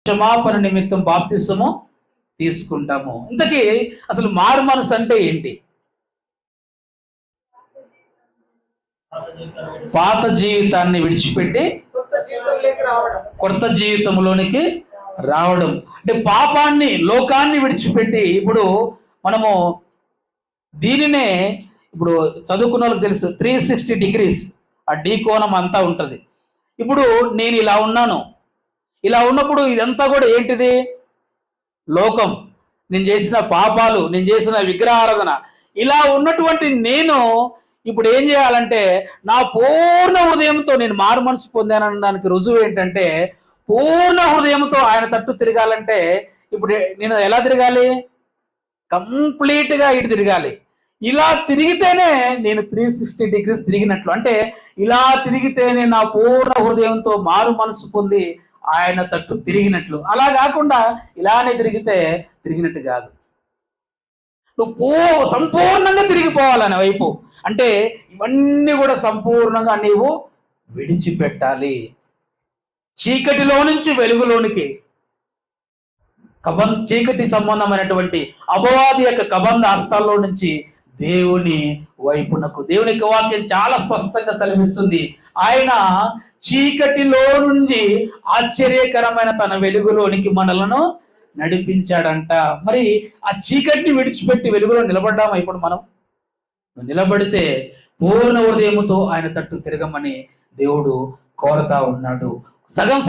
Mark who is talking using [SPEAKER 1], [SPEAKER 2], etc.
[SPEAKER 1] క్షమాపణ నిమిత్తం బాప్తిస్మము తీసుకుంటాము. ఇంతకీ అసలు మారు మనసు అంటే ఏంటి? పాత జీవితాన్ని విడిచిపెట్టి కొత్త జీవితంలోనికి రావడం. అంటే పాపాన్ని, లోకాన్ని విడిచిపెట్టి ఇప్పుడు మనము దీనినే ఇప్పుడు చదువుకున్న వాళ్ళకి తెలుసు 360 degrees ఆ డీ కోణం అంతా ఉంటుంది. ఇప్పుడు నేను ఇలా ఉన్నాను, ఇలా ఉన్నప్పుడు ఇదంతా కూడా ఏంటిది? లోకం, నేను చేసిన పాపాలు, నేను చేసిన విగ్రహారాధన, ఇలా ఉన్నటువంటి నేను ఇప్పుడు ఏం చేయాలంటే నా పూర్ణ హృదయంతో నేను మారు మనసు పొందానడానికి రుజువు ఏంటంటే, పూర్ణ హృదయంతో ఆయన తట్టు తిరగాలంటే ఇప్పుడు నేను ఎలా తిరగాలి? కంప్లీట్గా ఇటు తిరగాలి. ఇలా తిరిగితేనే నేను 360 degrees తిరిగినట్లు. అంటే ఇలా తిరిగితేనే నా పూర్ణ హృదయంతో మారు మనసు పొంది ఆయన తట్టు తిరిగినట్లు. అలా కాకుండా ఇలానే తిరిగినట్టు కాదు. నువ్వు సంపూర్ణంగా తిరిగిపోవాలని వైపు. అంటే ఇవన్నీ కూడా సంపూర్ణంగా నీవు విడిచిపెట్టాలి. చీకటిలో నుంచి వెలుగులోనికి, చీకటి సంబంధమైనటువంటి అపవాది యొక్క కబంధ హస్తాల్లో నుంచి దేవుని వైపునకు. దేవుని యొక్క వాక్యం చాలా స్పష్టంగా సెలవిస్తుంది. ఆయన చీకటిలో నుంచి ఆశ్చర్యకరమైన తన వెలుగులోనికి మనలను నడిపించాడంట. మరి ఆ చీకటిని విడిచిపెట్టి వెలుగులో నిలబడ్డామా? ఇప్పుడు మనం నిలబడితే పూర్ణ హృదయముతో ఆయన తట్టు తిరగమని దేవుడు కోరుతా ఉన్నాడు. సగం